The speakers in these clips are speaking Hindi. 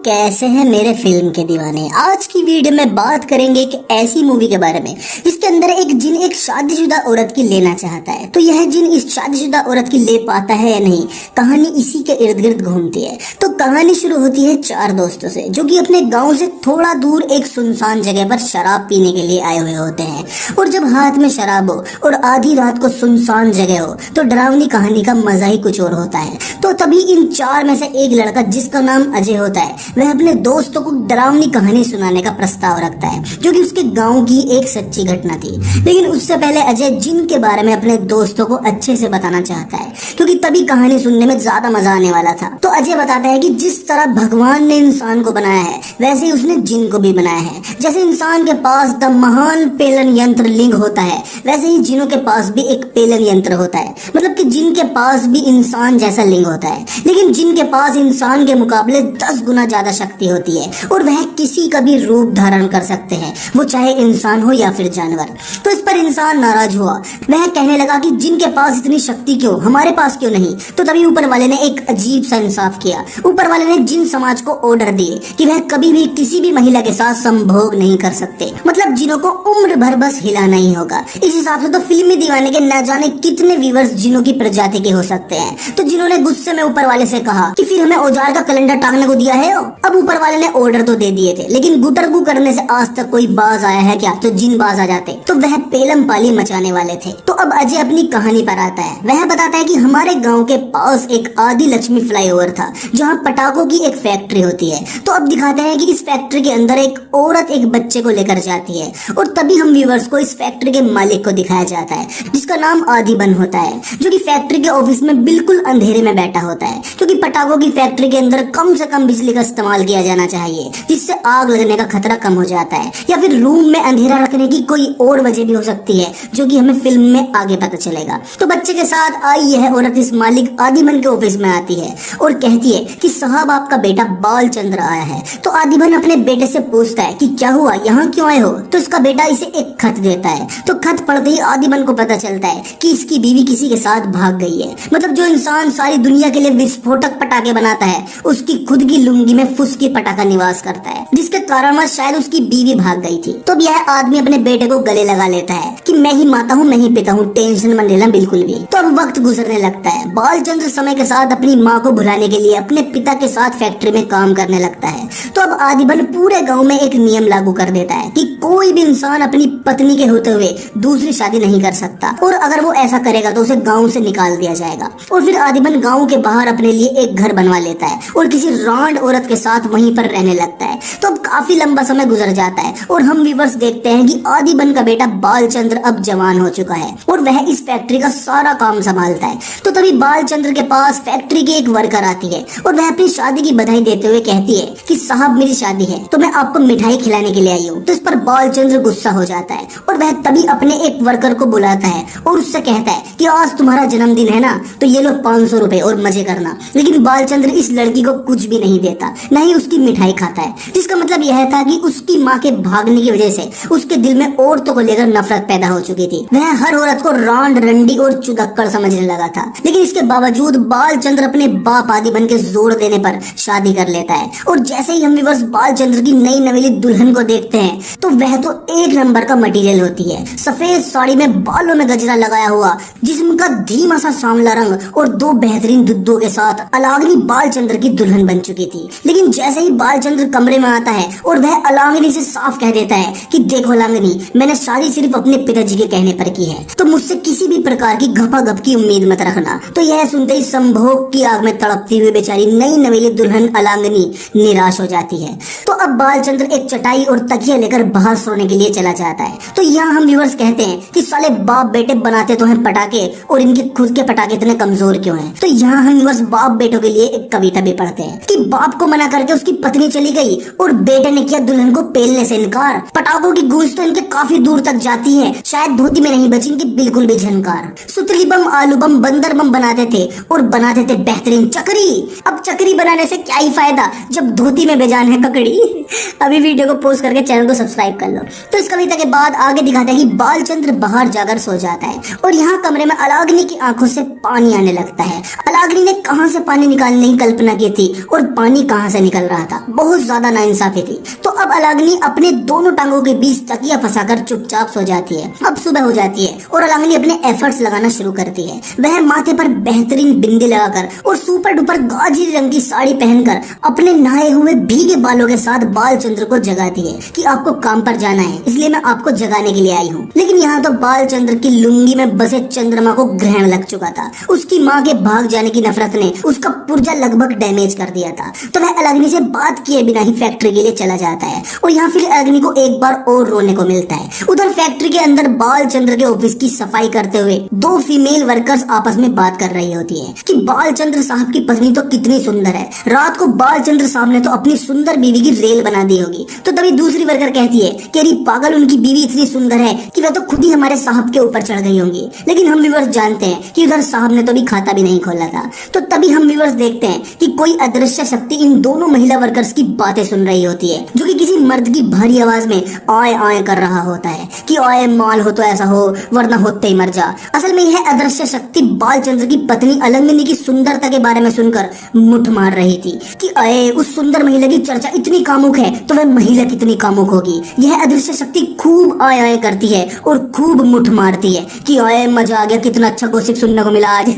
कैसे हैं मेरे फिल्म के दीवाने। आज की वीडियो में बात करेंगे एक ऐसी मूवी के बारे में जिसके अंदर एक जिन एक शादीशुदा औरत की लेना चाहता है। तो यह जिन इस शादीशुदा औरत की ले पाता है या नहीं, कहानी इसी के इर्द गिर्द घूमती है। तो कहानी शुरू होती है चार दोस्तों से जो कि अपने गांव से थोड़ा दूर एक सुनसान जगह पर शराब पीने के लिए आए हुए होते हैं। और जब हाथ में शराब हो और आधी रात को सुनसान जगह हो तो डरावनी कहानी का मजा ही कुछ और होता है। तो तभी इन चार में से एक लड़का जिसका नाम अजय होता है, वह अपने दोस्तों को डरावनी कहानी सुनाने का प्रस्ताव रखता है जो कि उसके गांव की एक सच्ची घटना थी। लेकिन उससे पहले अजय जिन के बारे में अपने दोस्तों को अच्छे से बताना चाहता है क्योंकि तभी कहानी सुनने में ज्यादा मजा आने वाला था। तो अजय बताता है कि जिस तरह भगवान ने इंसान को बनाया है वैसे ही उसने जिन को भी बनाया है। जैसे इंसान के पास द महान पेलन यंत्र लिंग होता है, वैसे ही जिनों के पास भी एक पेलन यंत्र होता है। मतलब कि जिन के पास भी इंसान जैसा लिंग होता है, लेकिन जिन के पास इंसान के मुकाबले 10 गुना ज्यादा शक्ति होती है और वह किसी का भी रूप धारण कर सकते हैं, वो चाहे इंसान हो या फिर जानवर। तो इस पर इंसान नाराज हुआ। वह कहने लगा कि जिन के पास इतनी शक्ति क्यों, हमारे पास क्यों नहीं। तो तभी ऊपर वाले ने एक अजीब सा इंसाफ किया। ऊपर वाले ने जिन समाज को ऑर्डर दिए कि वह कभी भी किसी भी महिला के साथ संभोग नहीं कर सकते। मतलब जिनों को उम्र भर बस हिलाना ही होगा। इस हिसाब से तो फिल्मी दीवाने के न जाने कितने व्यूअर्स जिनों की प्रजाति के हो सकते हैं। तो जिन्होंने गुस्से में ऊपर वाले से कहा कि फिर हमें औजार का कैलेंडर टांगने को दिया है। अब ऊपर वाले ने ऑर्डर तो दे दिए थे, लेकिन गुटरगू करने से आज तक कोई बाज आया है क्या? तो जिन बाज आ जाते तो वह पेलम पाली मचाने वाले थे। तो अब अजय अपनी कहानी पर आता है। वह बताता है कि हमारे गांव के पास एक आदि लक्ष्मी फ्लाईओवर था जहां पटाखों की एक फैक्ट्री होती है। तो अब दिखाते हैं कि इस फैक्ट्री के अंदर एक औरत एक बच्चे को लेकर जाती है और तभी हम व्यूअर्स को इस फैक्ट्री के मालिक को दिखाया जाता है जिसका नाम आदिबन होता है, जो कि फैक्ट्री के ऑफिस में बिल्कुल अंधेरे में बैठा होता है क्योंकि पटाखों की फैक्ट्री के अंदर कम से कम बिजली का इस्तेमाल किया जाना चाहिए जिससे आग लगने का खतरा कम हो जाता है। या फिर रूम में अंधेरा रखने की कोई और वजह भी हो सकती है जो कि हमें फिल्म में आगे पता चलेगा। तो बच्चे के साथ आई यह औरत इस मालिक आदिबन के ऑफिस में आती है और कहती है कि साहब आपका बेटा बालचंद्र आया है। तो आदिबन अपने बेटे से पूछता है कि क्या हुआ, यहाँ क्यों आए हो? तो इसका बेटा इसे एक खत देता है। तो खत पढ़ते ही आदिबन को पता चलता है कि इसकी बीवी किसी के साथ भाग गई है। मतलब जो इंसान सारी दुनिया के लिए विस्फोटक पटाखे बनाता है उसकी खुद की लुंगी में फुसकी पटाखा निवास करता है, जिसके कारण शायद उसकी बीवी भाग गई थी। तो यह आदमी अपने बेटे को गले लगा लेता है कि मैं ही माता हूँ, मैं ही पिता हूँ, टेंशन मत लेना बिल्कुल भी। तो अब वक्त गुजरने लगता है। बालचंद्र समय के साथ अपनी माँ को भुलाने के लिए अपने पिता के साथ फैक्ट्री में काम करने लगता है। तो अब आदिबन पूरे गाँव में एक नियम लागू कर देता है कि कोई भी इंसान अपनी पत्नी के होते हुए दूसरी शादी नहीं कर सकता और अगर वो ऐसा करेगा तो उसे गाँव से निकाल दिया जाएगा। और फिर आदिबन गाँव के बाहर अपने लिए एक घर बनवा लेता है और किसी रांड औरत के साथ वहीं पर रहने लगता है। तो अब काफी लंबा समय गुजर जाता है और हम व्यूअर्स देखते हैं कि आदिबन का बेटा बालचंद्र अब जवान हो चुका है और वह इस फैक्ट्री का सारा काम संभालता है। तो तभी बालचंद्र के पास फैक्ट्री की एक वर्कर आती है और वह अपनी शादी की बधाई देते हुए कहती है कि साहब मेरी शादी है तो मैं आपको मिठाई खिलाने के लिए आई हूँ। तो इस पर बालचंद्र गुस्सा हो जाता है और वह तभी अपने एक वर्कर को बुलाता है और उससे कहता है कि आज तुम्हारा जन्मदिन है ना, तो ये लो 500 रुपए और मजे करना। लेकिन बालचंद्र इस लड़की को कुछ भी नहीं देता, न ही उसकी मिठाई खाता है, जिसका मतलब यह था कि उसकी माँ के भागने की वजह से उसके दिल में औरतों को लेकर नफरत पैदा हो चुकी थी। वह हर औरत को रांड रंडी और चुदक्कड़ समझने लगा था। लेकिन इसके बावजूद बालचंद्र अपने बाप आदिबन के जोर देने पर शादी कर लेता है। और जैसे ही हम व्यूअर्स बालचंद्र की नई नवेली दुल्हन को देखते हैं तो वह तो एक नंबर का मटेरियल होती है। सफेद साड़ी में बालों में गजरा लगाया हुआ, जिस्म का धीमा सा सांवला रंग और 2 बेहतरीन दुद्धों के साथ अलांगनी बालचंद्र की दुल्हन बन चुकी थी। लेकिन जैसे ही बालचंद्र कमरे में आता है और वह अलांगनी से साफ कह देता है कि देखो अलांगनी, मैंने शादी सिर्फ अपने पिताजी के कहने पर की है, तो मुझसे किसी भी प्रकार की घपाघप की उम्मीद मत रखना। तो यह सुनते ही संभोग की आग में तड़पती हुई बेचारी नई नवेली दुल्हन अलांगनी निराश हो जाती है। तो अब बालचंद्र एक चटाई और तकिया लेकर बाहर सोने के लिए चला जाता है। तो यहाँ हम व्यूअर्स कहते हैं कि साले बाप बेटे बनाते तो हैं पटाखे और इनके खुद के पटाखे इतने कमजोर क्यों हैं। तो यहाँ हम व्यूअर्स बाप बेटों के लिए एक कविता भी पढ़ते हैं कि बाप को मना करके उसकी पत्नी चली गई और बेटे ने किया दुल्हन को पेलने से इनकार। पटाखों की गूंज तो इनके काफी दूर तक जाती है, शायद धोती में नहीं बची इनकी बिल्कुल भी झनकार। सुतली बम, आलू बम, बंदर बम बनाते थे और बनाते थे बेहतरीन चक्री। अब चक्री बनाने से क्या ही फायदा जब धोती में बेजान है ककड़ी। अभी वीडियो को पॉज करके चैनल को सब्सक्राइब कर लो। तो इस कविता के बाद आगे दिखाता है कि बालचंद्र बाहर जाकर सो जाता है और यहाँ कमरे में अलाग्नि की आंखों से पानी आने लगता है। अलाग्नि ने कहां से पानी निकालने की कल्पना की थी और पानी कहां से निकल रहा था, बहुत ज्यादा नाइंसाफी थी। तो अब अलाग्नि अपने दोनों टांगों के बीच तकिया फंसाकर चुपचाप सो जाती है। अब सुबह हो जाती है और अलाग्नि अपने एफर्ट्स लगाना शुरू करती है। वह माथे पर बेहतरीन बिंदी लगाकर और सुपर डुपर गाजरी रंग की साड़ी पहनकर अपने नहाए हुए भीगे बालों के साथ बालचंद्र को जगाती है कि आपको काम पर जाना है, इसलिए मैं आपको जगाने के लिए आई हूँ। लेकिन यहाँ तो बालचंद्र की लुंगी में बसे चंद्रमा को ग्रहण लग चुका था। उसकी माँ के भाग जाने की नफरत ने उसका पुर्जा लगभग डैमेज कर दिया था। तो वह अलाग्नि से बात किए बिना ही फैक्ट्री के लिए चला जाता है और यहाँ फिर अलाग्नि को एक बार और रोने को मिलता है। उधर फैक्ट्री के अंदर बालचंद्र के ऑफिस की सफाई करते हुए दो फीमेल वर्कर्स आपस में बात कर रही होती है कि बालचंद्र साहब की पत्नी तो कितनी सुंदर है, रात को बालचंद्र साहब ने तो अपनी सुंदर बीवी की रेल बना दी होगी। तो तभी दूसरी वर्कर कहती है कि अरे पागल, उनकी बीवी इतनी सुंदर है कि वह तो खुद ही हमारे साहब के ऊपर चढ़ गई होंगी। लेकिन हम व्यूअर्स जानते हैं कि उधर साहब ने तो अभी खाता भी नहीं खोला था। तो तभी हम व्यूअर्स देखते हैं कि कोई अदृश्य शक्ति इन दोनों महिला वर्कर्स की बातें सुन रही होती है, जो कि किसी मर्द की भारी आवाज में आए आए कर रहा होता है कि आए माल हो तो ऐसा हो, वरना होते ही मर जा। असल में यह अदृश्य शक्ति बालचंद्र की पत्नी अलाग्नि की सुंदरता के बारे में सुनकर मुठ मार रही थी कि अये उस सुंदर महिला की चर्चा इतनी कामुक है तो वह महिला कितनी कामुक होगी। यह अदृश्य शक्ति खूब आए आए करती है और खूब मुठ मारती है कि अये मजा आ गया, कितना अच्छा गॉसिप सुनने को मिला आज।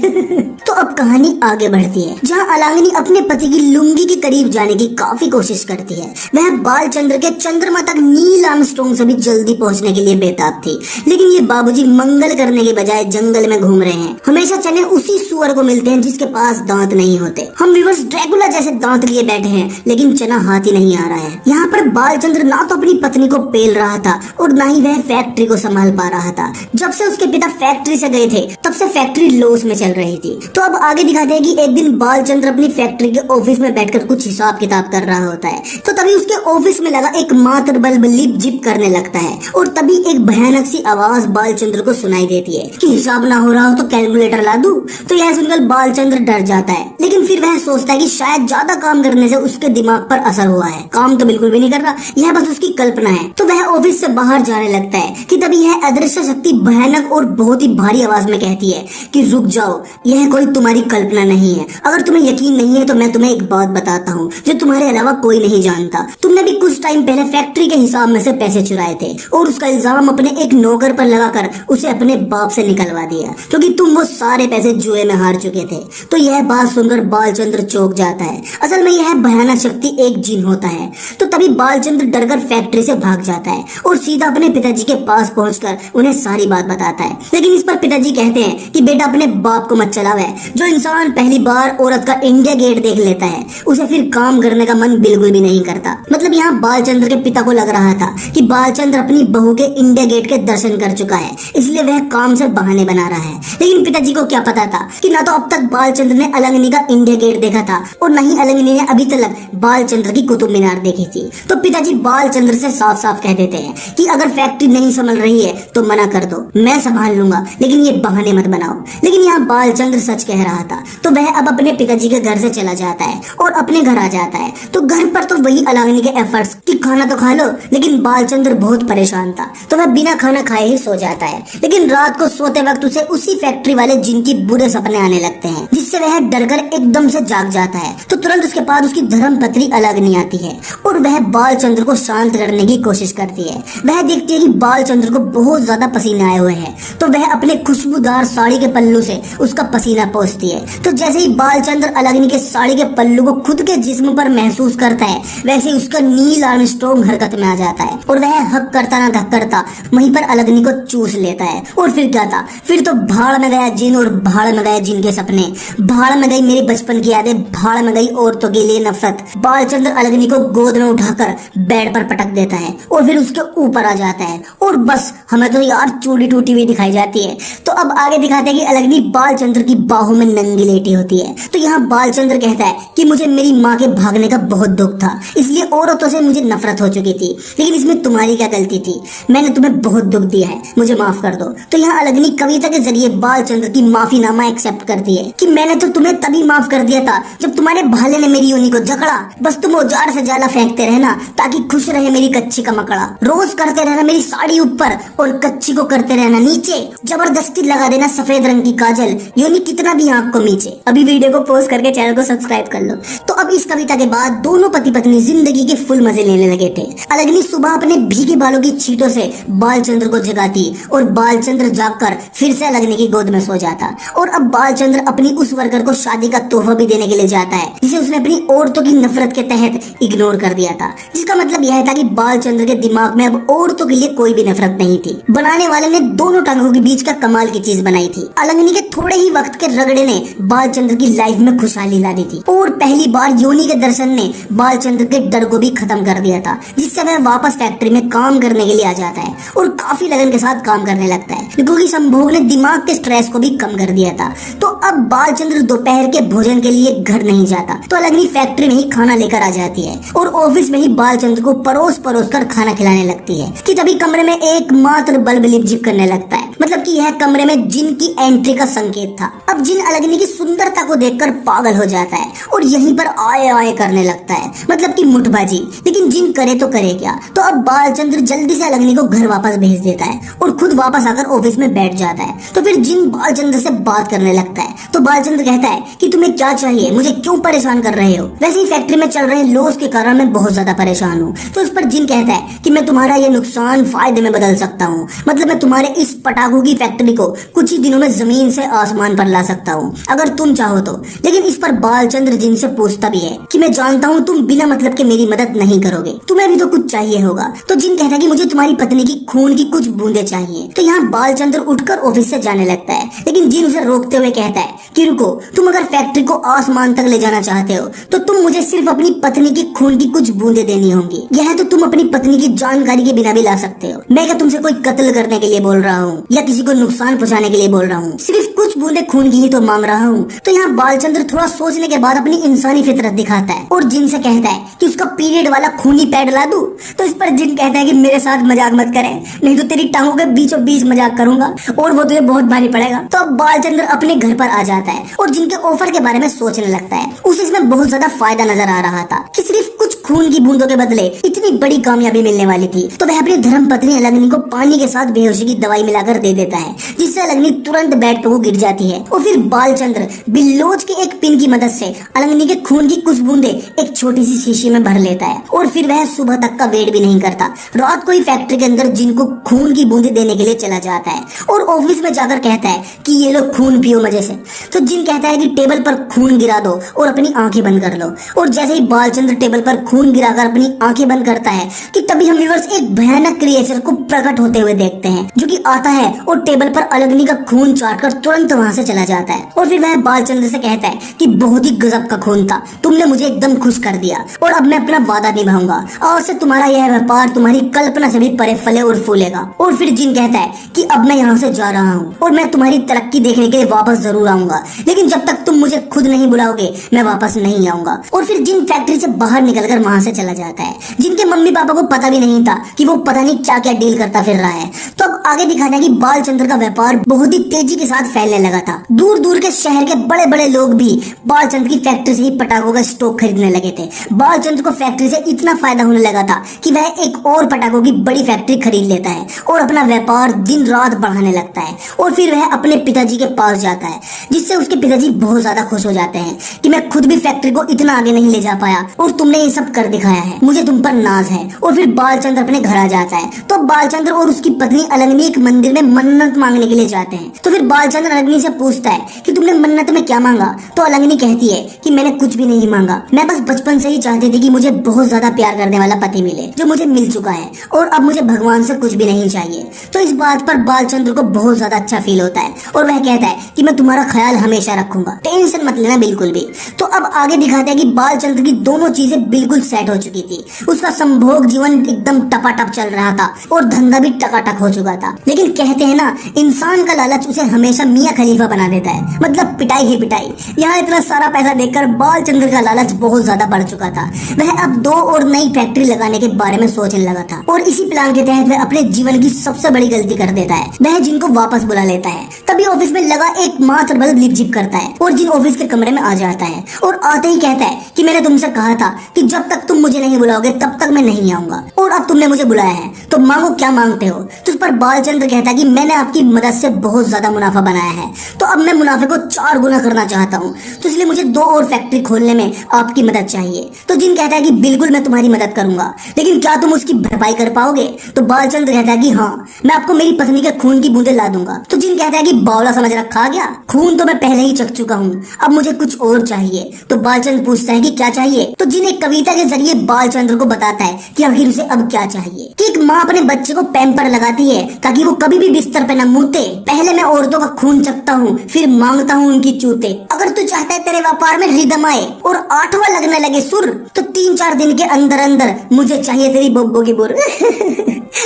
तो अब कहानी आगे बढ़ती है, जहाँ अलाग्नि अपने पति की लुंगी के करीब जाने की काफी कोशिश करती है। वह बालचंद्र के चंद्रमा तक नील आर्मस्ट्रांग से भी जल्दी पहुंचने के लिए बेताब थी, लेकिन ये बाबूजी मंगल करने के बजाय जंगल में घूम रहे हैं। हमेशा चने उसी सुअर को मिलते हैं जिसके पास दांत नहीं होते। हम व्यूअर्स ड्रैकुला जैसे दांत लिए बैठे हैं, लेकिन चना हाथ ही नहीं आ रहा है। यहाँ पर बालचंद्र ना तो अपनी पत्नी को पेल रहा था और ना ही वह फैक्ट्री को संभाल पा रहा था। जब से उसके पिता फैक्ट्री से गए थे तब से फैक्ट्री लॉस में चल रही थी। तो अब आगे दिखाते हैं कि एक दिन बालचंद्र अपनी फैक्ट्री के ऑफिस में बैठकर कुछ हिसाब किताब कर रहा होता है। तो तभी उसके ऑफिस में लगा एक मात्र बल्ब लिप जिप करने लगता है और तभी एक भयानक सी आवाज बालचंद्र को सुनाई देती है कि हिसाब ना हो रहा हो तो कैलकुलेटर ला दूं। तो यह सुनकर बालचंद्र डर जाता है, लेकिन फिर वह सोचता है कि शायद ज्यादा काम करने से उसके दिमाग पर असर हुआ है। काम तो बिल्कुल भी नहीं कर रहा, यह बस उसकी कल्पना है। तो वह ऑफिस से बाहर जाने लगता है कि तभी यह अदृश्य शक्ति भयानक और बहुत ही भारी आवाज में कहती है कि रुक जाओ, यह कोई तुम्हारी कल्पना नहीं है। अगर तुम्हें यकीन नहीं है तो मैं तुम्हें एक बात बताता हूँ जो तुम्हारे अलावा कोई नहीं जानता। तुमने भी कुछ टाइम पहले फैक्ट्री के हिसाब में से पैसे चुराए थे और उसका इल्जाम अपने एक नौकर पर लगाकर उसे अपने बाप से निकलवा दिया, क्योंकि तुम वो सारे पैसे जुए में हार चुके थे। तो यह बात सुनकर बालचंद्र चौंक जाता है। असल में यह भयानक शक्ति एक जिन होता है। तो तभी बालचंद्र डरकर फैक्ट्री से भाग जाता है और सीधा अपने पिताजी के पास पहुंचकर उन्हें सारी बात बताता है। लेकिन इस पर पिताजी कहते हैं कि बेटा अपने बाप को मत चलावे। जो इंसान पहली बार औरत का इंडिया गेट देख लेता है उसे फिर काम करने का मन बिल्कुल भी नहीं करता। मतलब यहाँ बालचंद्र के पिता को लग रहा था कि बालचंद्र अपनी बहू के इंडिया गेट के दर्शन कर चुका है, इसलिए वह काम से बहाने बना रहा है। लेकिन पिताजी को क्या पता था कि ना तो अब तक बालचंद्र ने अलाग्नि का इंडिया गेट देखा था और न ही अलाग्नि ने अभी तक बालचंद्र की कुतुब मीनार देखी थी। तो पिताजी बालचंद्र से साफ साफ कह देते हैं कि अगर फैक्ट्री नहीं संभल रही है तो मना कर दो, मैं संभाल लूंगा, लेकिन ये बहाने मत बनाओ। लेकिन यहाँ बालचंद्र सच कह रहा था। तो वह अब अपने पिताजी के घर से चला जाता है और अपने घर आ जाता है। तो घर पर तो वही अलाग्नि के एफर्ट्स कि खाना तो खा लो, लेकिन बालचंद्र बहुत परेशान था तो वह बिना खाना खाए ही सो जाता है। लेकिन रात को सोते वक्त उसे उसी फैक्ट्री वाले जिनकी बुरे सपने आने लगते हैं, जिससे वह डरकर एकदम से जाग जाता है। तो तुरंत उसके बाद उसकी धर्मपत्नी अलाग्नि आती है और वह बालचंद्र को शांत करने की कोशिश करती है। वह देखती है कि बालचंद्र को बहुत ज्यादा पसीने आए हुए हैं, तो वह अपने खुशबूदार साड़ी के पल्लू से उसका पसीना पोंछती है। तो जैसे ही बालचंद्र अलाग्नि के साड़ी के पल्लू को खुद के जिस्म पर महसूस करता है, वैसे उसका नील आर्मस्ट्रांग हरकत में आ जाता है और वह हक करता ना धक करता वहीं पर अलाग्नि को चूस लेता है। और फिर क्या था, फिर तो भाड़ में गया जिन और भाड़ में गए जिन के सपने, भाड़ में गई मेरी बचपन की यादें, भाड़ में गई औरतों के लिए नफरत। बालचंद्र अलाग्नि को गोद में उठाकर बेड पर पटक देता है और फिर उसके ऊपर आ जाता है और बस हमें तो यार चूड़ी टूटी हुई दिखाई जाती है। तो अब आगे दिखाते हैं कि अलाग्नि बालचंद्र की बाहों बाहों में नंगी लेटी होती है। तो यहाँ बालचंद्र कहता है कि मुझे मेरी माँ के भागने का बहुत दुख था, इसलिए औरतों से मुझे नफरत हो चुकी थी, लेकिन इसमें तुम्हारी क्या गलती थी, मैंने तुम्हें बहुत दुख दिया है, मुझे माफ कर दो। तो यहाँ अलग्नि कविता के जरिए बालचंद्र की माफीनामा एक्सेप्ट करती है कि मैंने तो तुम्हें तभी माफ कर दिया था जब तुम्हारे भाले ने मेरी योनि को जकड़ा, बस तुम औजार से जाला फेंकते रहना ताकि खुश रहे मेरी कच्ची का मकड़ा, रोज करते रहना मेरी साड़ी ऊपर और कच्ची को करते रहना नीचे, जबरदस्ती लगा देना सफेद रंग की काजल, योनि कितना भी आंख को नीचे। अभी वीडियो को पॉज करके चैनल को सब्सक्राइब कर लो। तो अब इस कविता के बाद दोनों पति पत्नी जिंदगी के फुल मजे लेने लगे थे। अलग्नि सुबह अपने भीगे बालों की छींटों से बालचंद्र को जगाती और बालचंद्र जागकर फिर से अलग्नि की गोद में सो जाता। और अब बालचंद्र अपनी उस वर्कर को शादी का तोहफा भी देने के लिए जाता है जिसे उसने अपनी औरतों की नफरत के तहत इग्नोर कर दिया था, जिसका मतलब यह था कि बालचंद्र के दिमाग में अब औरतों के लिए कोई भी नफरत नहीं थी। बनाने वाले ने दोनों टांगों के बीच का कमाल की चीज बनाई थी। अलग्नि के थोड़े ही वक्त के रगड़े ने बालचंद्र की लाइफ में खुशहाली ला दी थी और पहली बार योनि के दर्शन ने बालचंद्र के डर को भी खत्म कर दिया था, जिससे वह वापस फैक्ट्री में काम करने के लिए आ जाता है और काफी लगन के साथ काम करने लगता है, क्योंकि संभोग ने दिमाग के स्ट्रेस को भी कम कर दिया था। तो अब बालचंद्र दोपहर के भोजन के लिए घर नहीं जाता, तो अलग्नि फैक्ट्री में ही खाना लेकर आ जाती है और ऑफिस में ही बालचंद्र को परोस परोस कर खाना खिलाने लगती है कि तभी कमरे में एकमात्र बल्ब लिपजिप करने लगता है, मतलब कि यह कमरे में जिन की एंट्री का संकेत था। अब जिन अलग्नि की सुंदरता को देखकर पागल हो जाता है और यहीं पर आए आए करने लगता है, मतलब कि मुठबाजी। लेकिन जिन करे तो करे क्या, तो अब बालचंद्र जल्दी से अलग्नि को घर वापस भेज देता है और खुद वापस आकर ऑफिस में बैठ जाता है। तो फिर जिन बालचंद्र से बात करने लगता है, तो बालचंद्र कहता है कि तुम्हें क्या चाहिए, मुझे क्यों परेशान कर रहे हो। वैसे ही फैक्ट्री में चल रहे लॉस के कारण मैं बहुत ज्यादा परेशान हूँ। तो इस पर जिन कहता है कि मैं तुम्हारा ये नुकसान फायदे में बदल सकता हूँ, मतलब मैं तुम्हारे इस पटाखों की फैक्ट्री को कुछ ही दिनों में जमीन से आसमान पर ला सकता हूँ अगर तुम चाहो तो। लेकिन इस पर बालचंद्र जिन से पूछता भी है कि मैं जानता हूँ तुम बिना मतलब के मेरी मदद नहीं करोगे, तुम्हें भी तो कुछ चाहिए होगा। तो जिन कहता है कि मुझे तुम्हारी पत्नी की खून की कुछ बूंदे चाहिए। तो यहाँ बालचंद्र उठकर ऑफिस से जाने लगता है, लेकिन जिन उसे रोकते हुए कहता है कि रुको, तुम अगर फैक्ट्री को आसमान तक ले जाना चाहते हो तो तुम मुझे सिर्फ अपनी पत्नी की खून की कुछ बूंदे देनी होंगी। यह तो तुम अपनी पत्नी की जानकारी के बिना भी ला सकते हो। मैं क्या तुमसे कोई कत्ल करने के लिए बोल रहा हूँ या किसी को नुकसान पहुंचाने के लिए बोल रहा हूँ, सिर्फ कुछ बूंदे खून की ही तो मांग रहा हूँ। तो यहाँ बालचंद्र थोड़ा सोचने के बाद अपनी इंसानी फितरत दिखाता है और जिन से कहता है कि उसका पीरियड वाला खूनी पैड ला दूं। तो इस पर जिन कहता है कि मेरे साथ मजाक मत करे, नहीं तो तेरी टांगों के बीचों बीच मजाक करूंगा और वो तुझे बहुत भारी पड़ेगा। तो अब बालचंद्र अपने घर पर आ जाता है और जिनके ऑफर के बारे में सोचने लगता है। उसे इसमें बहुत ज्यादा फायदा नजर आ रहा था कि सिर्फ कुछ खून की बूंदों के बदले इतनी बड़ी कामयाबी मिलने वाली थी। तो वह अपनी धर्म पत्नी अलग्नि को पानी के साथ बेहोशी की दवाई मिलाकर दे देता है, जिससे अलग्नि तुरंत बेड पर गिर जाती है। और फिर बालचंद्र बिल्लोज के एक पिन की मदद से अलग्नि के खून की कुछ बूंदे एक छोटी सी शीशी में भर लेता है और फिर वह सुबह तक का वेट भी नहीं करता, रात को ही फैक्ट्री के अंदर जिनको खून की बूंदे देने के लिए चला जाता है और ऑफिस में जाकर कहता है कि ये लो खून पियो मजे से। तो जिन कहता है कि टेबल पर खून गिरा दो और अपनी आंखें बंद कर लो। और जैसे ही बालचंद्र टेबल पर खून गिराकर अपनी आंखें बंद करता है कि तभी हम व्यूअर्स एक भयानक क्रिएचर को प्रकट होते हुए देखते हैं, जो कि आता है और टेबल पर अलग्नि का खून चाटकर तुरंत वहां से चला जाता है। और फिर वह बालचंद्र से कहता है कि बहुत ही गजब का खून था, तुमने मुझे एकदम खुश कर दिया और अब मैं अपना वादा निभाऊंगा और से तुम्हारा यह व्यापार तुम्हारी कल्पना से भी परे फले और फूलेगा। और फिर जिन कहता है कि अब मैं यहाँ से जा रहा हूँ और मैं तुम्हारी तरक्की देखने के लिए वापस जरूर आऊंगा, लेकिन जब तक तुम मुझे खुद नहीं बुलाओगे मैं वापस नहीं आऊंगा। और फिर जिन फैक्ट्री से बाहर निकलकर वहां से चला जाता है। जिनके मम्मी पापा को पता भी नहीं था कि वो पता नहीं क्या क्या डील करता फिर रहा है। तो अब आगे दिखाना है कि बालचंद्र का व्यापार बहुत ही तेजी के साथ फैलने लगा था। दूर दूर के शहर के बड़े बड़े लोग भी बालचंद्र की फैक्ट्री से ही पटाखों का स्टॉक खरीदने लगे थे। बालचंद्र को फैक्ट्री से इतना फायदा होने लगा था कि वह एक और पटाखों की बड़ी फैक्ट्री खरीद लेता है और अपना व्यापार दिन रात बढ़ाने लगता है। और फिर वह अपने पिताजी के पास जाता है, जिससे उसके पिताजी बहुत ज्यादा खुश हो जाते हैं कि मैं खुद भी फैक्ट्री को इतना आगे नहीं ले जा पाया और तुमने ये सब कर दिखाया है, मुझे तुम पर नाज है। और फिर बालचंद्र अपने घर आ जाता है। तो बालचंद्र और उसकी पत्नी अलग्नि एक मंदिर में मन्नत मांगने के लिए जाते हैं। तो फिर बालचंद्र अलग्नि से पूछता है कि तुमने मन्नत में क्या मांगा। तो अलग्नि कहती है कि मैंने कुछ भी नहीं मांगा, मैं बस बचपन से ही चाहती थी कि मुझे बहुत ज्यादा प्यार करने वाला पति मिले, जो मुझे मिल चुका है और अब मुझे भगवान से कुछ भी नहीं चाहिए। तो इस बात पर बालचंद्र को बहुत ज्यादा अच्छा फील होता है और वह कहता है कि मैं तुम्हारा ख्याल हमेशा रखूंगा, टेंशन मत लेना बिल्कुल भी। तो अब आगे दिखाते हैं कि बालचंद्र की दोनों चीजें बिल्कुल सेट हो चुकी थी, उसका संभोग जीवन एकदम टपाटप चल रहा था और धंधा भी टकाटक हो चुका था। लेकिन कहते हैं ना, इंसान का लालच उसे हमेशा मियां खलीफा बना देता है, मतलब पिटाई ही पिटाई। यहाँ इतना सारा पैसा देखकर बालचंद्र का लालच बहुत ज्यादा बढ़ चुका था। वह अब 2 और नई फैक्ट्री लगाने के बारे में सोचने लगा था और इसी प्लान के तहत वह अपने जीवन की सबसे बड़ी गलती कर देता है, वह जिनको वापस बुला लेता है। तभी ऑफिस में लगा एक मात्र बल्ब लिप जिप करता है और जिन ऑफिस के कमरे में आ जाता है और आते ही कहता है कि मैंने तुमसे कहा था कि जब तक तुम मुझे नहीं बुलाओगे तब तक मैं नहीं आऊंगा, और अब तुमने मुझे बुलाया है तो मांगो, क्या मांगते हो। तो उस पर बालचंद्र कहता है कि मैंने आपकी मदद से बहुत ज्यादा मुनाफा बनाया है, तो अब मैं मुनाफे को 4 गुना करना चाहता हूँ, तो इसलिए मुझे 2 और फैक्ट्री खोलने में आपकी मदद चाहिए। तो जिन कहता है कि बिल्कुल मैं तुम्हारी मदद करूंगा, लेकिन क्या तुम उसकी भरपाई कर पाओगे। तो बालचंद्र कहता है कि हाँ, मैं आपको मेरी पत्नी के खून की बूंदें ला दूंगा। तो जिन कहता है कि बावला समझ रखा गया, खून तो मैं पहले ही चख चुका हूँ, अब मुझे कुछ और चाहिए। तो बालचंद्र पूछता है कि क्या चाहिए। तो जिन एक कविता के जरिए बालचंद्र को बताता है कि आखिर उसे अब क्या चाहिए, कि एक माँ अपने बच्चे को पैम्पर लगाती है ताकि वो कभी भी बिस्तर पे न मूते। पहले मैं औरतों का खून चखता हूँ, फिर मांगता हूँ उनकी चूते। अगर तू चाहता है तेरे व्यापार में रिदम आए और 8वां लगने लगे सुर, तो 3-4 दिन के अंदर अंदर मुझे चाहिए तेरी बोब्बो की बुर।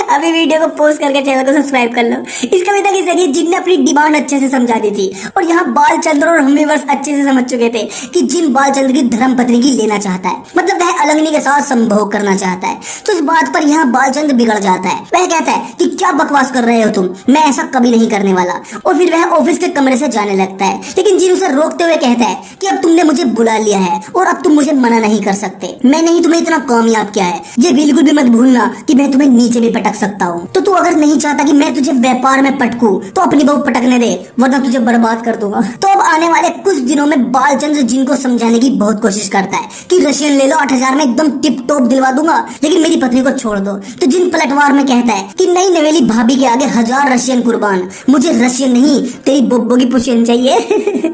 अभी वीडियो को पोस्ट करके चैनल को सब्सक्राइब कर लो। इस कविता के जरिए जिन ने अपनी डिमांड अच्छे से समझा दी थी और यहाँ बालचंद्र और हम व्यूअर्स अच्छे से समझ चुके थे कि जिन बालचंद्र की धर्म पत्नी की लेना चाहता है, मतलब वह अलंगनी के साथ संभोग करना चाहता है। तो इस बात पर यहाँ बालचंद्र बिगड़ जाता है। वह कहता है कि क्या बकवास कर रहे हो तुम, मैं ऐसा कभी नहीं करने वाला, और फिर वह ऑफिस के कमरे से जाने लगता है। लेकिन जिन उसे रोकते हुए कहता है कि अब तुमने मुझे बुला लिया है और अब तुम मुझे मना नहीं कर सकते, मैंने ही तुम्हें इतना कामयाब किया है, ये बिल्कुल भी मत भूलना कि मैं तुम्हें नीचे भी पटक सकता हूँ। तो तू अगर नहीं चाहता कि मैं तुझे व्यापार में पटकूं, तो अपनी बहू पटकने दे, वरना तुझे बर्बाद कर दूंगा। तो अब आने वाले कुछ दिनों में बालचंद्र जिन को समझाने की बहुत कोशिश करता है कि रशियन ले लो, 8,000 में एकदम टिप टॉप दिलवा दूंगा, लेकिन मेरी पत्नी को छोड़ दो। तो जिन पलटवार में कहता है कि नई नवेली भाभी के आगे 1000 रशियन कुर्बान, मुझे रशियन नहीं तेरी बोब्बो की पुशियन चाहिए।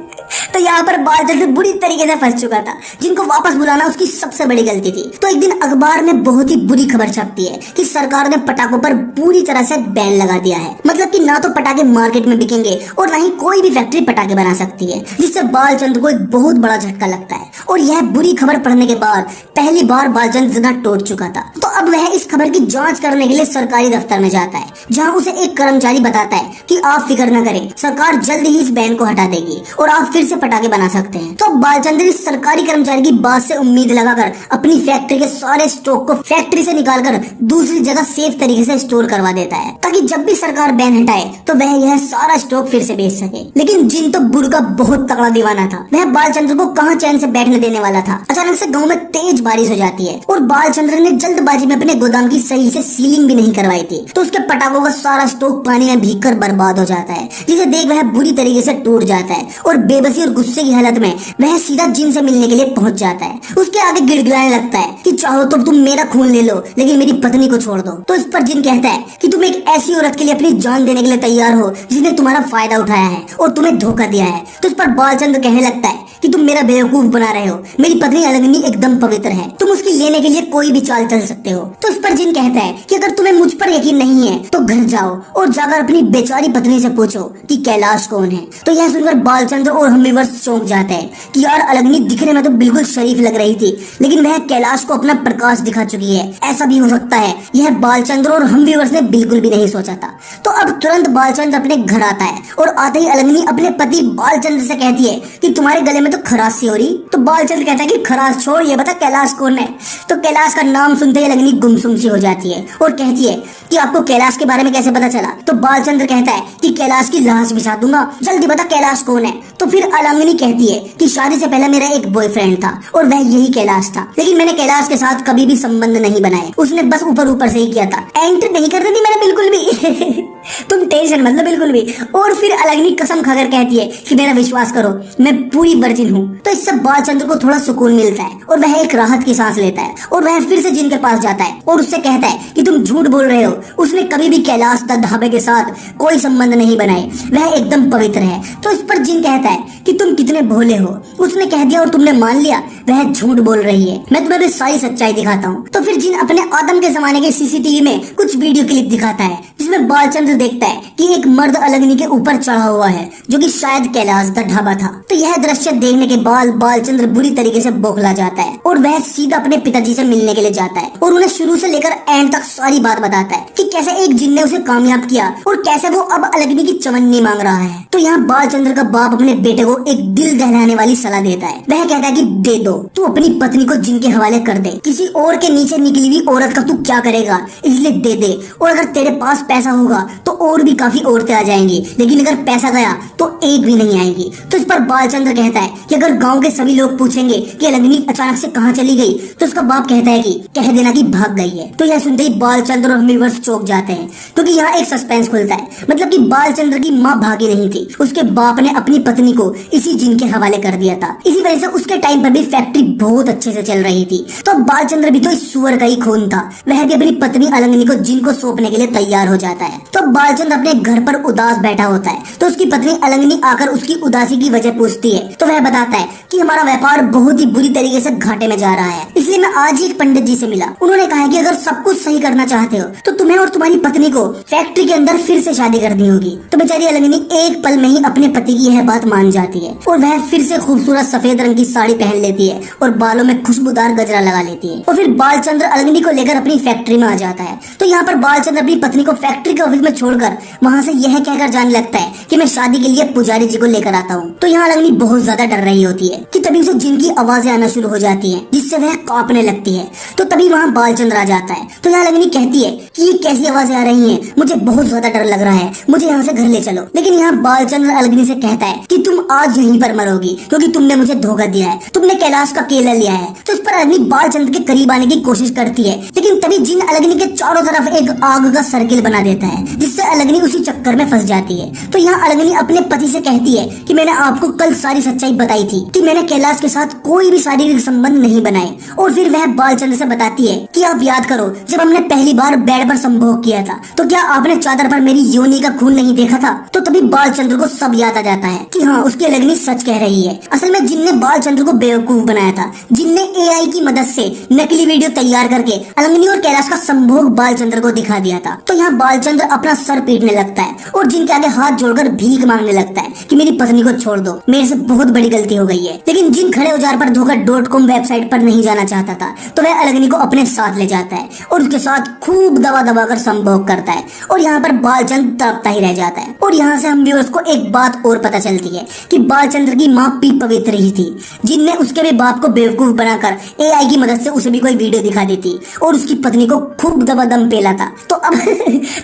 तो यहाँ पर बालचंद्र बुरी तरीके से फंस चुका था, जिनको वापस बुलाना उसकी सबसे बड़ी गलती थी। तो एक दिन अखबार में बहुत ही बुरी खबर छपती है कि सरकार ने पटाखों पर पूरी तरह से बैन लगा दिया है, मतलब कि ना तो पटाखे मार्केट में बिकेंगे और ना ही कोई भी फैक्ट्री पटाखे बना सकती है, जिससे बालचंद्र को एक बहुत बड़ा झटका लगता है। और यह बुरी खबर पढ़ने के बाद पहली बार बालचंद्र जितना टूट चुका था। तो अब वह इस खबर की जांच करने के लिए सरकारी दफ्तर में जाता है, जहां उसे एक कर्मचारी बताता है कि आप फिक्र न करें, सरकार जल्द ही इस बैन को हटा देगी और आप फिर से पटाखे बना सकते हैं। तो बालचंद्र इस सरकारी कर्मचारी की बात से उम्मीद लगाकर अपनी फैक्ट्री के सारे स्टॉक को फैक्ट्री से निकालकर दूसरी जगह सेफ तरीके से स्टोर करवा देता है, ताकि जब भी सरकार बैन हटाए तो वह यह सारा स्टॉक फिर से बेच सके। लेकिन जिन तो बुर का बहुत तगड़ा दीवाना था, वह बालचंद्र को कहां चैन से बैठने देने वाला था। अचानक से गांव में तेज बारिश हो जाती है और बालचंद्र ने जल्दबाजी में अपने गोदाम की सही से सीलिंग भी नहीं करवाई थी, तो उसके पटाखों का सारा स्टॉक पानी में भीगकर बर्बाद हो जाता है, जिसे देख वह बुरी तरीके से टूट जाता है और बेबसी और गुस्से की हालत में वह सीधा जिन से मिलने के लिए पहुंच जाता है। उसके आगे गिड़गिड़ाने लगता है कि चाहो तो तुम मेरा खून ले लो, लेकिन मेरी पत्नी को छोड़ दो। तो इस पर जिन कहता है कि तुम एक ऐसी औरत के लिए अपनी जान देने के लिए तैयार हो जिसने तुम्हारा फायदा उठाया है और तुम्हें धोखा दिया है। तो इस पर बालचंद्र कहने लगता है कि तुम मेरा बेवकूफ बना रहे हो, मेरी पत्नी अलंगनी एकदम पवित्र है, तुम उसकी लेने के लिए कोई भी चाल चल सकते हो। तो इस पर जिन कहता है कि अगर तुम्हें मुझ पर यकीन नहीं है तो घर जाओ और जाकर अपनी बेचारी पत्नी से पूछो कि कैलाश कौन है। तो यह सुनकर बालचंद्र और हम व्यूअर्स चौंक जाते हैं कि यार अलंगनी दिखने में तो बिल्कुल शरीफ लग रही थी, लेकिन वह कैलाश को अपना प्रकाश दिखा चुकी है, ऐसा भी हो सकता है। यह बालचंद्र और हम व्यूअर्स ने बिल्कुल भी नहीं सोचा था। तो अब तुरंत बालचंद्र अपने घर आता है और आते ही अलंगनी अपने पति बालचंद्र से कहती है कि तुम्हारे गले में तो खराश सी हो रही। तो बालचंद्र कहता है कि खराश छोड़, ये बता कैलाश कौन है। तो कैलाश का नाम सुनते ही अलंगनी गुमसुम सी हो जाती है और कहती है कि आपको कैलाश के बारे में कैसे पता चला। तो बालचंद्र कहता है कि कैलाश की लाश बिछा दूंगा, जल्दी बता कैलाश कौन है। तो फिर अलंगनी कहती है कि शादी से पहले मेरा एक बॉयफ्रेंड था और वह यही कैलाश था, लेकिन मैंने कैलाश के साथ कभी भी संबंध नहीं बनाए, उसने बस ऊपर ऊपर से ही किया था, एंटर नहीं करती थी मैंने बिल्कुल भी। तुम टेंशन मतलब बिल्कुल भी। और फिर अलंगनी कसम खाकर कहती है कि मेरा विश्वास करो, मैं पूरी वर्जिन हूँ। तो इससे बालचंद्र को थोड़ा सुकून मिलता है और वह एक राहत की सांस लेता है और वह फिर से जिन के पास जाता है और उससे कहता है कि तुम झूठ बोल रहे हो, उसने कभी भी कैलाश ढाबे के साथ कोई संबंध नहीं बनाए, वह एकदम पवित्र है। तो इस पर जिन कहता है कि तुम कितने भोले हो, उसने कह दिया और तुमने मान लिया, वह झूठ बोल रही है, मैं तुम्हें भी सारी सच्चाई दिखाता हूँ। तो फिर जिन अपने आदम के जमाने के सीसीटीवी में कुछ वीडियो क्लिप दिखाता है जिसमें बालचंद्र देखता है कि एक मर्द अलगनी के ऊपर चढ़ा हुआ है जो कि शायद कैलाश का ढाबा था। तो यह दृश्य देखने के बाद बालचंद्र बुरी तरीके से बौखला जाता है और वह सीधा अपने पिताजी से मिलने के लिए जाता है और उन्हें शुरू से लेकर एंड तक सारी बात बताता है कि कैसे एक जिन ने उसे कामयाब किया और कैसे वो अब अलगनी की चवन्नी मांग रहा है। तो यहाँ बालचंद्र का बाप अपने बेटे को एक दिल दहलाने वाली सलाह देता है। वह कहता है कि दे दो, तू अपनी पत्नी को जिन के हवाले कर दे, किसी और के नीचे निकली हुई औरत का तू क्या करेगा, इसलिए दे दे। और अगर तेरे पास पैसा होगा तो और भी काफी औरतें आ जाएंगी, लेकिन अगर पैसा गया तो एक भी नहीं आएगी। तो इस पर बालचंद्र कहता है कि अगर गांव के सभी लोग पूछेंगे कि अलगनी अचानक से कहाँ चली गई तो उसका बाप कहता है कि कह देना कि भाग गई है। तो यह सुनते ही बालचंद्र और व्यूअर्स चौंक जाते हैं क्योंकि यहाँ एक सस्पेंस खुलता है, मतलब कि बालचंद्र की माँ भागी नहीं थी, उसके बाप ने अपनी पत्नी को इसी जिन के हवाले कर दिया था। इसी वजह से उसके टाइम पर भी फैक्ट्री बहुत अच्छे से चल रही थी। तो बालचंद्र भी तो इस सुअर का ही खून था, वह भी अपनी पत्नी अलगनी को जिन को सौंपने के लिए तैयार हो जाता है। तो बालचंद्र अपने घर पर उदास बैठा होता है तो उसकी पत्नी अलगनी आकर उसकी उदासी की वजह पूछती है। तो वह बताता है कि हमारा व्यापार बहुत ही बुरी तरीके से घाटे में जा रहा है, इसलिए मैं आज ही एक पंडित जी से मिला। उन्होंने कहा है कि अगर सब कुछ सही करना चाहते हो तो तुम्हें और तुम्हारी पत्नी को फैक्ट्री के अंदर फिर से शादी करनी होगी। तो बेचारी अलगनी एक पल में ही अपने पति की यह बात मान जाती है और वह फिर से खूबसूरत सफेद रंग की साड़ी पहन लेती है और बालों में खुशबूदार गजरा लगा लेती है और फिर बालचंद्र अलगनी को लेकर अपनी फैक्ट्री में आ जाता है। तो यहाँ पर बालचंद्र अपनी पत्नी को फैक्ट्री के ऑफिस में छोड़कर वहाँ से यह कहकर जाने लगता है कि मैं शादी के लिए पुजारी जी को लेकर आता हूँ। तो यहाँ अलगनी बहुत ज्यादा डर रही होती है कि तभी उसे जिनकी आवाजें आना शुरू हो जाती है जिससे वह कांपने लगती है। तो तभी वहाँ बालचंद्र आ जाता है। तो यहाँ अलगनी कहती है कि ये कैसी आवाजें आ रही हैं, मुझे बहुत ज्यादा डर लग रहा है, मुझे यहाँ से घर ले चलो। लेकिन यहाँ बालचंद्र अलगनी से कहता है कि तुम आज यहीं पर मरोगी क्योंकि तुमने मुझे धोखा दिया है, तुमने कैलाश का केला लिया है। तो इस पर अलगनी बालचंद्र के करीब आने की कोशिश करती है, लेकिन तभी जिन अलगनी के चारों तरफ एक आग का सर्किल बना देता है जिससे अलगनी उसी चक्कर में फंस जाती है। तो यहाँ अलगनी अपने पति से कहती है कि मैंने आपको कल सारी सच्चाई बताई थी कि मैंने कैलाश के साथ कोई भी शारीरिक संबंध नहीं बनाए। और फिर वह बालचंद्र से बताती है कि आप याद करो जब हमने पहली बार बेड पर संभोग किया था तो क्या आपने चादर पर मेरी योनि का खून नहीं देखा था। तो तभी बालचंद्र को सब याद आ जाता है कि हाँ, उसकी अलगनी सच कह रही है। असल में जिन ने बालचंद्र को बेवकूफ बनाया था, जिन ने एआई की मदद से नकली वीडियो तैयार करके अलगनी और कैलाश का संभोग बालचंद्र को दिखा दिया था। तो यहाँ बालचंद्र अपना सर पीटने लगता है और जिनके आगे हाथ जोड़कर भीख मांगने लगता है कि मेरी पत्नी को छोड़ दो, मेरे से बहुत बड़ी गलती हो गई है। लेकिन जिन खड़े औजार पर धोखा.com वेबसाइट पर नहीं जाना चाहता था तो वह अलगनी को अपने साथ ले जाता है और उसके साथ खूब दबा दबा कर संभोग करता है और यहाँ पर बालचंद्र तड़पता ही रह जाता है। और यहाँ से हम व्यूअर्स को एक बात और पता चलती है कि बालचंद्र की माँ भी पवित्र ही थी, जिनने उसके भी बाप को बेवकूफ बनाकर एआई की मदद से उसे भी कोई वीडियो दिखा देती और उसकी पत्नी को खूब दबादम पेला था। तो अब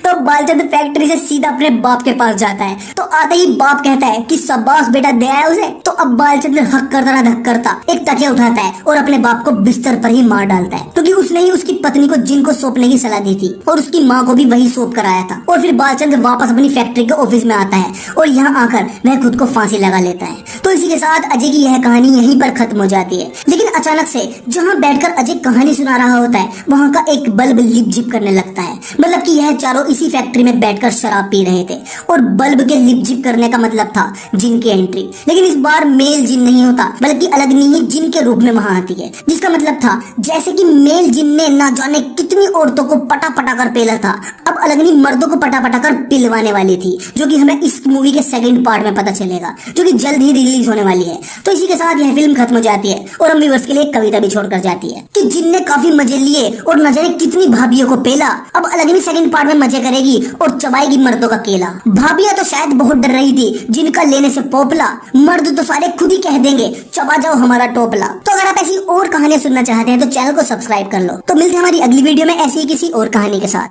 तो बालचंद्र फैक्ट्री से सीधा अपने बाप के पास जाता है। तो आते ही बाप कहता है कि शाबाश बेटा, दे आया उसे। तो अब बालचंद्र हक करता ना धक करता एक तकिया उठाता है और अपने बाप को बिस्तर पर ही मार डालता है क्योंकि उसने ही उसकी पत्नी को जिन को सौंपने की सलाह दी थी और उसकी माँ को भी वही सौंप कर आया था। और फिर बालचंद्र वापस अपनी फैक्ट्री के ऑफिस में आता है और यहाँ आकर वह खुद को फांसी लगा लेता है। तो इसी के साथ अजय की यह कहानी यहीं पर खत्म हो जाती है। लेकिन अचानक से जहाँ बैठकर अजय कहानी सुना रहा होता है वहाँ का एक बल्ब लिप जिप करने लगता है, मतलब कि यह चारों इसी फैक्ट्री में बैठकर शराब पी रहे थे और बल्ब के लिप जिप करने का मतलब था जिन की एंट्री। लेकिन इस बार मेल जिन नहीं होता बल्कि अलगनी ही जिन के रूप में वहाँ आती है, जिसका मतलब था जैसे कि मेल जिन ने ना जाने कितनी औरतों को पटा पटा कर पेला था, अब अलगनी मर्दों को पटा पटा कर पिलवाने वाली थी, जो कि हमें इस मूवी के सेकंड पार्ट में पता चलेगा जो कि जल्द ही रिलीज होने वाली है। तो इसी के साथ यह फिल्म खत्म हो जाती है और हम व्यूअर्स के लिए एक कविता भी छोड़कर जाती है कि जिन ने काफी मजे लिए और न जाने कितनी भाभियों को पेला, अब अलगनी सेकंड पार्ट में मजे करेगी और चबाएगी मर्दों का केला। भाभियां तो शायद बहुत डर रही थी जिनका लेने से पोपला, मर्द तो सारे खुद ही कह देंगे चबा जाओ हमारा टोपला। तो अगर आप ऐसी और कहानियां सुनना चाहते हैं तो चैनल को सब्सक्राइब कर लो। तो मिलते हैं हमारी अगली वीडियो में ऐसी ही किसी और कहानी के साथ।